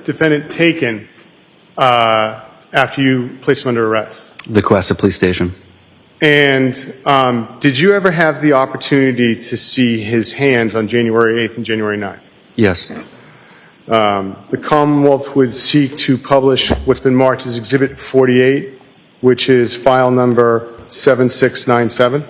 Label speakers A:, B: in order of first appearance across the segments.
A: defendant taken after you placed him under arrest?
B: The Cohasset Police Station.
A: And did you ever have the opportunity to see his hands on January 8th and January 9th?
B: Yes.
A: The Commonwealth would seek to publish what's been marked as Exhibit 48, which is file number 7697.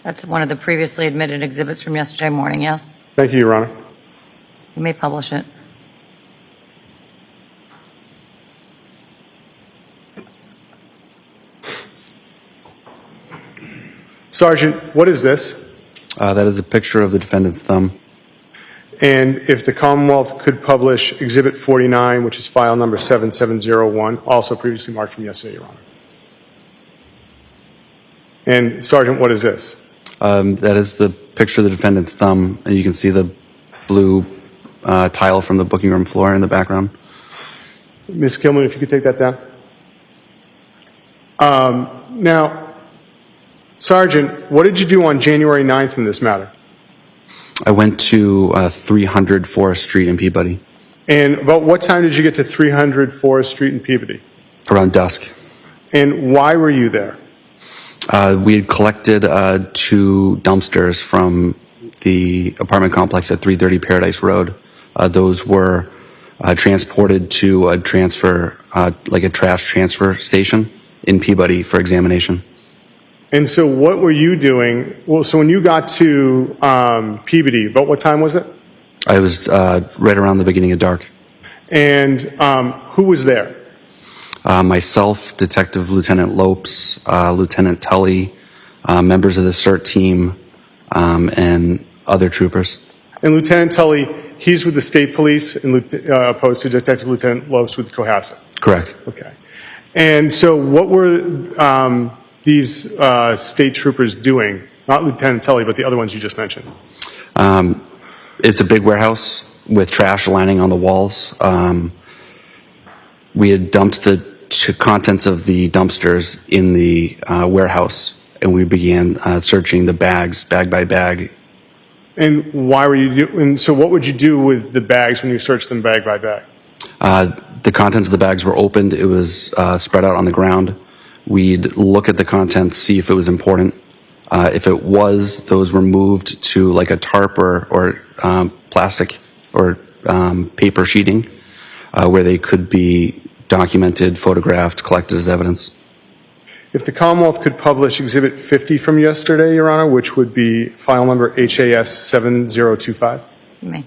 C: That's one of the previously admitted exhibits from yesterday morning, yes?
A: Thank you, Your Honor.
C: You may publish it.
A: Sergeant, what is this?
B: That is a picture of the defendant's thumb.
A: And if the Commonwealth could publish Exhibit 49, which is file number 7701, also previously marked from yesterday, Your Honor. And Sergeant, what is this?
B: That is the picture of the defendant's thumb, and you can see the blue tile from the booking room floor in the background.
A: Ms. Gilman, if you could take that down. Now, Sergeant, what did you do on January 9th in this matter?
B: I went to 300 Forest Street in Peabody.
A: And about what time did you get to 300 Forest Street in Peabody?
B: Around dusk.
A: And why were you there?
B: We had collected 2 dumpsters from the apartment complex at 330 Paradise Road. Those were transported to a transfer, like a trash transfer station in Peabody for examination.
A: And so what were you doing? Well, so when you got to Peabody, about what time was it?
B: I was right around the beginning of dark.
A: And who was there?
B: Myself, Detective Lieutenant Lopes, Lieutenant Tully, members of the CERT team, and other troopers.
A: And Lieutenant Tully, he's with the state police and opposed to Detective Lieutenant Lopes with Cohasset?
B: Correct.
A: Okay. And so what were these state troopers doing? Not Lieutenant Tully, but the other ones you just mentioned.
B: It's a big warehouse with trash lining on the walls. We had dumped the contents of the dumpsters in the warehouse, and we began searching the bags, bag by bag. And
A: why were you and so what would you do with the bags when you searched them bag by bag?
B: The contents of the bags were opened. It was spread out on the ground. We'd look at the contents, see if it was important. If it was, those were moved to like a tarp or plastic or paper sheeting where they could be documented, photographed, collected as evidence.
A: If the Commonwealth could publish Exhibit 50 from yesterday, Your Honor, which would be file number HAS 7025.
C: You may.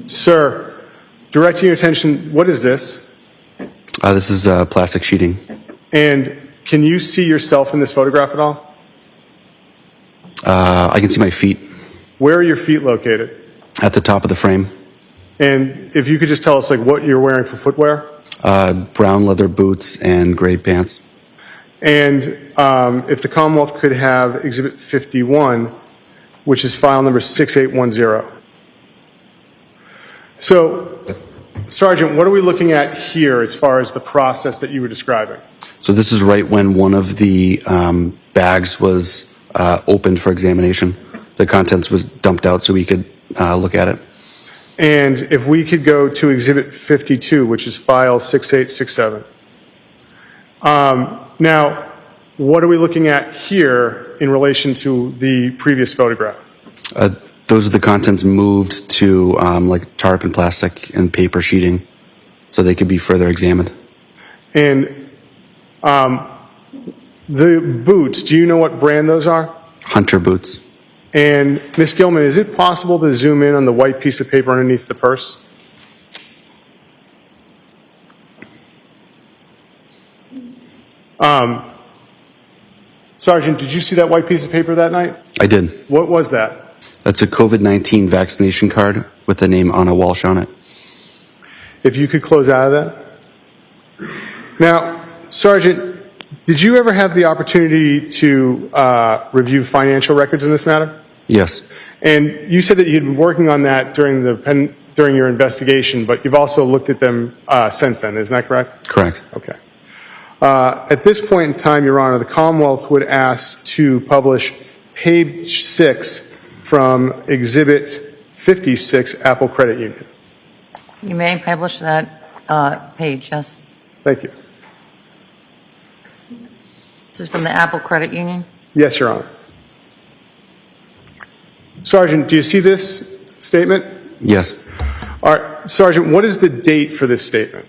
A: Sir, directing your attention, what is this?
B: This is plastic sheeting.
A: And can you see yourself in this photograph at all?
B: I can see my feet.
A: Where are your feet located?
B: At the top of the frame.
A: And if you could just tell us like what you're wearing for footwear?
B: Brown leather boots and gray pants.
A: And if the Commonwealth could have Exhibit 51, which is file number 6810. So, Sergeant, what are we looking at here as far as the process that you were describing?
B: So this is right when one of the bags was opened for examination. The contents was dumped out so we could look at it.
A: And if we could go to Exhibit 52, which is file 6867. Now, what are we looking at here in relation to the previous photograph?
B: Those are the contents moved to like tarp and plastic and paper sheeting so they could be further examined.
A: And the boots, do you know what brand those are?
B: Hunter boots.
A: And Ms. Gilman, is it possible to zoom in on the white piece of paper underneath the purse? Sergeant, did you see that white piece of paper that night?
B: I did.
A: What was that?
B: That's a COVID-19 vaccination card with the name Anna Walshe on it.
A: If you could close out of that. Now, Sergeant, did you ever have the opportunity to review financial records in this matter?
B: Yes.
A: And you said that you'd been working on that during your investigation, but you've also looked at them since then, isn't that correct?
B: Correct.
A: Okay. At this point in time, Your Honor, the Commonwealth would ask to publish page 6 from Exhibit 56, Apple Credit Union.
C: You may publish that page, yes.
A: Thank you.
C: This is from the Apple Credit Union.
A: Yes, Your Honor. Sergeant, do you see this statement?
B: Yes.
A: All right, Sergeant, what is the date for this statement?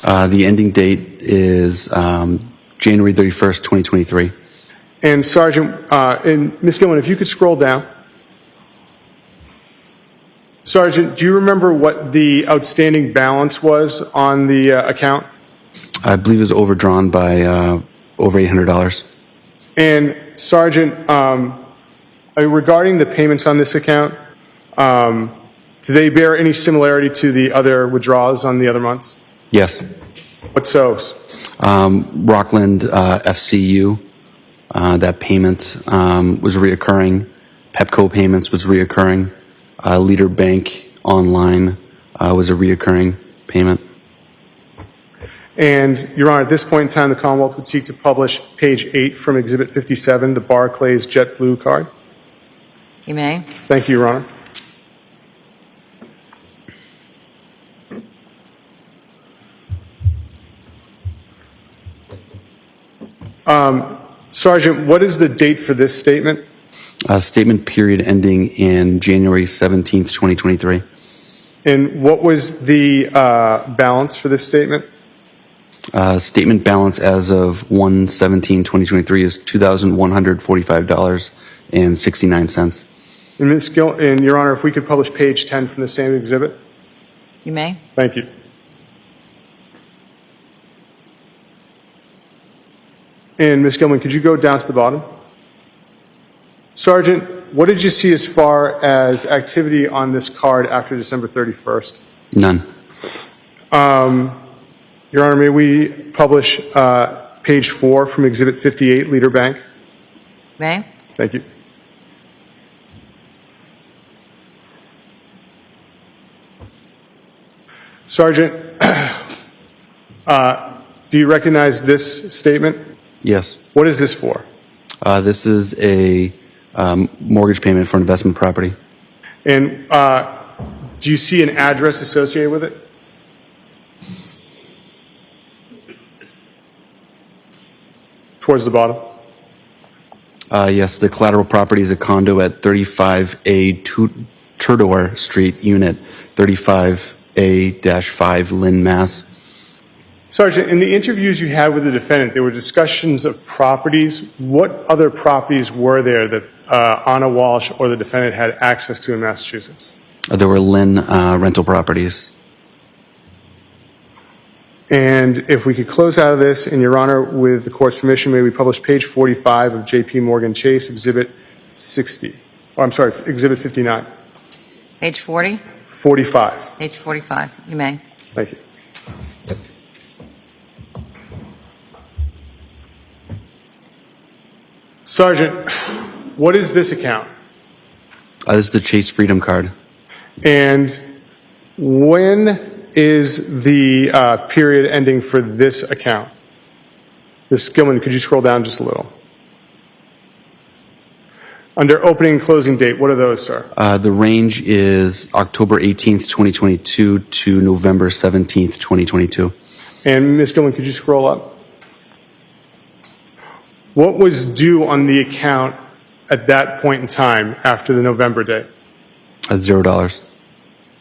B: The ending date is January 31st, 2023.
A: And Sergeant, and Ms. Gilman, if you could scroll down. Sergeant, do you remember what the outstanding balance was on the account?
B: I believe it was overdrawn by over $800.
A: And Sergeant, regarding the payments on this account, do they bear any similarity to the other withdrawals on the other months?
B: Yes.
A: What's those?
B: Rockland FCU, that payment was reoccurring. Pepco payments was reoccurring. Leader Bank Online was a reoccurring payment.
A: And, Your Honor, at this point in time, the Commonwealth would seek to publish page 8 from Exhibit 57, the Barclays JetBlue card.
C: You may.
A: Thank you, Your Honor. Sergeant, what is the date for this statement?
B: Statement period ending in January 17th, 2023.
A: And what was the balance for this statement?
B: Statement balance as of 1/17/2023 is $2,145.69.
A: And Ms. Gill, and Your Honor, if we could publish page 10 from the same exhibit?
C: You may.
A: Thank you. And Ms. Gilman, could you go down to the bottom? Sergeant, what did you see as far as activity on this card after December 31st?
B: None.
A: Your Honor, may we publish page 4 from Exhibit 58, Leader Bank?
C: May.
A: Thank you. Sergeant, do you recognize this statement?
B: Yes.
A: What is this for?
B: This is a mortgage payment for investment property.
A: And do you see an address associated with it? Towards the bottom.
B: Yes, the collateral property is a condo at 35A Tudor Street, Unit 35A-5, Lynn, Mass.
A: Sergeant, in the interviews you had with the defendant, there were discussions of properties. What other properties were there that Anna Walsh or the defendant had access to in Massachusetts?
B: There were Lynn rental properties.
A: And if we could close out of this, and Your Honor, with the court's permission, may we publish page 45 of J.P. Morgan Chase, Exhibit 60. Oh, I'm sorry, Exhibit 59.
C: Page 40?
A: 45.
C: Page 45. You may.
A: Thank you. Sergeant, what is this account?
B: This is the Chase Freedom Card.
A: And when is the period ending for this account? Ms. Gilman, could you scroll down just a little? Under opening and closing date, what are those, sir?
B: The range is October 18th, 2022 to November 17th, 2022.
A: And Ms. Gilman, could you scroll up? What was due on the account at that point in time after the November date?
B: $0.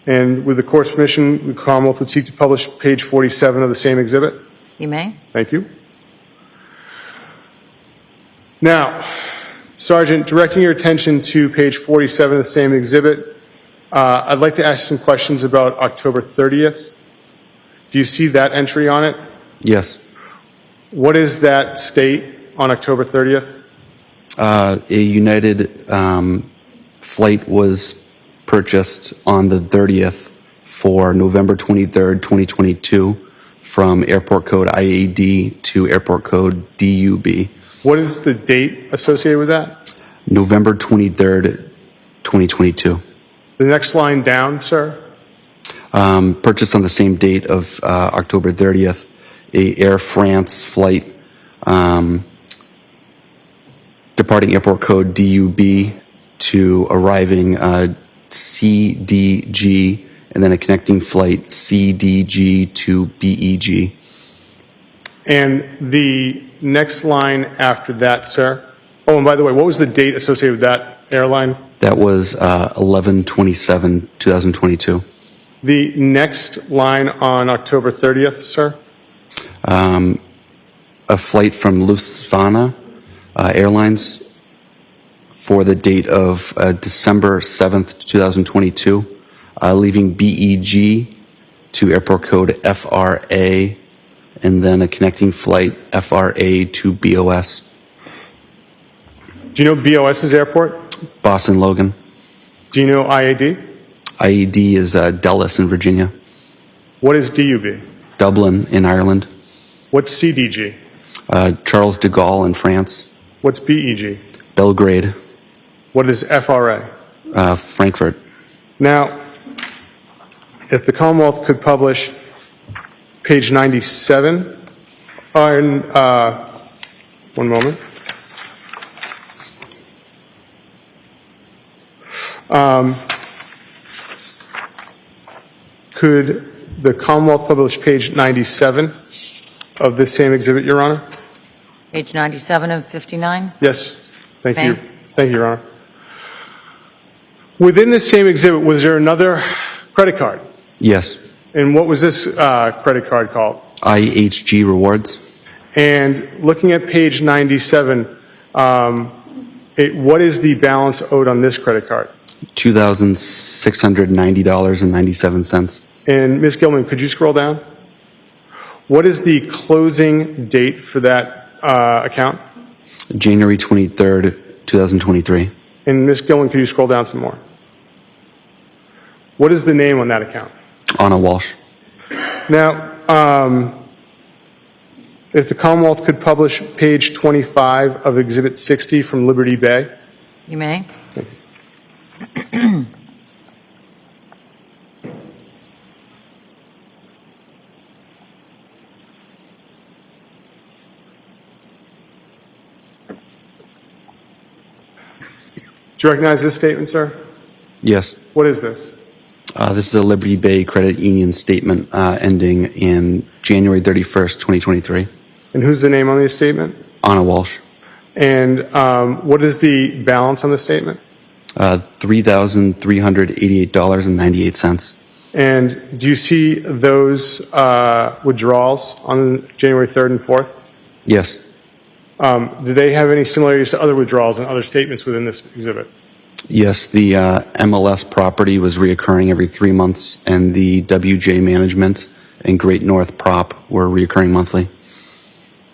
A: And with the court's permission, the Commonwealth would seek to publish page 47 of the same exhibit.
C: You may.
A: Thank you. Now, Sergeant, directing your attention to page 47 of the same exhibit, I'd like to ask some questions about October 30th. Do you see that entry on it?
B: Yes.
A: What is that state on October 30th?
B: A United flight was purchased on the 30th for November 23rd, 2022 from airport code IAD to airport code DUB.
A: What is the date associated with that?
B: November 23rd, 2022.
A: The next line down, sir?
B: Purchased on the same date of October 30th, a Air France flight departing airport code DUB to arriving CDG, and then a connecting flight CDG to BEG.
A: And the next line after that, sir? Oh, and by the way, what was the date associated with that airline?
B: That was 11/27/2022.
A: The next line on October 30th, sir?
B: A flight from Lufthansa Airlines for the date of December 7th, 2022, leaving BEG to airport code FRA, and then a connecting flight FRA to BOS.
A: Do you know BOS's airport?
B: Boston Logan.
A: Do you know IAD?
B: IED is Dulles in Virginia.
A: What is DUB?
B: Dublin in Ireland.
A: What's CDG?
B: Charles de Gaulle in France.
A: What's BEG?
B: Belgrade.
A: What is FRA?
B: Frankfurt.
A: Now, if the Commonwealth could publish page 97 on, one moment. Could the Commonwealth publish page 97 of this same exhibit, Your Honor?
C: Page 97 of 59?
A: Yes. Thank
C: May.
A: you. Thank you, Your Honor. Within this same exhibit, was there another credit card?
B: Yes.
A: And what was this credit card called?
B: IHG Rewards.
A: And looking at page 97, what is the balance owed on this credit card?
B: $2,690.97.
A: And Ms. Gilman, could you scroll down? What is the closing date for that account?
B: January 23rd, 2023.
A: And Ms. Gilman, could you scroll down some more? What is the name on that account?
B: Anna Walshe.
A: Now, if the Commonwealth could publish page 25 of Exhibit 60 from Liberty Bay.
C: You may.
A: Do you recognize this statement, sir?
B: Yes.
A: What is this?
B: This is a Liberty Bay Credit Union statement ending in January 31st, 2023.
A: And who's the name on the statement?
B: Anna Walshe.
A: And what is the balance on the statement?
B: $3,388.98.
A: And do you see those withdrawals on January 3rd and 4th?
B: Yes.
A: Do they have any similarities to other withdrawals and other statements within this exhibit?
B: Yes, the MLS property was reoccurring every 3 months, and the WJ Management and Great North Prop were reoccurring monthly.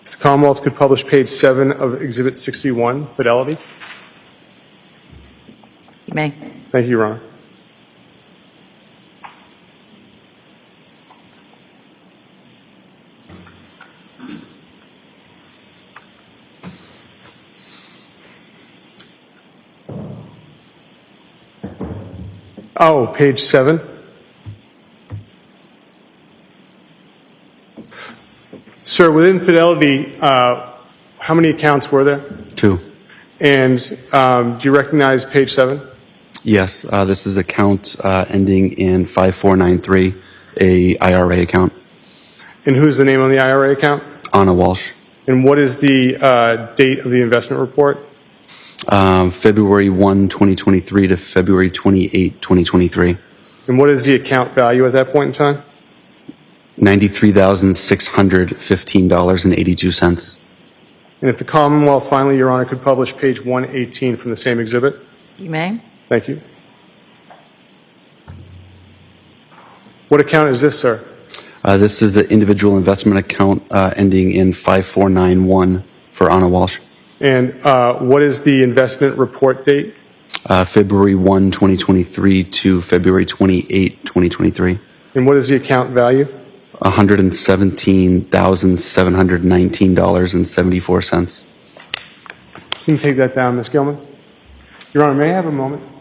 A: If the Commonwealth could publish page 7 of Exhibit 61, Fidelity.
C: You may.
A: Thank you, Your Honor. Oh, page 7. Sir, within Fidelity, how many accounts were there?
B: 2.
A: And do you recognize page 7?
B: Yes, this is account ending in 5493, a IRA account.
A: And who's the name on the IRA account?
B: Anna Walshe.
A: And what is the date of the investment report?
B: February 1, 2023 to February 28, 2023.
A: And what is the account value at that point in time?
B: $93,615.82.
A: And if the Commonwealth finally, Your Honor, could publish page 118 from the same exhibit?
C: You may.
A: Thank you. What account is this, sir?
B: This is an individual investment account ending in 5491 for Anna Walshe.
A: And what is the investment report date?
B: February 1, 2023 to February 28, 2023.
A: And what is the account value?
B: $117,719.74.
A: Can you take that down, Ms. Gilman? Your Honor, may I have a moment?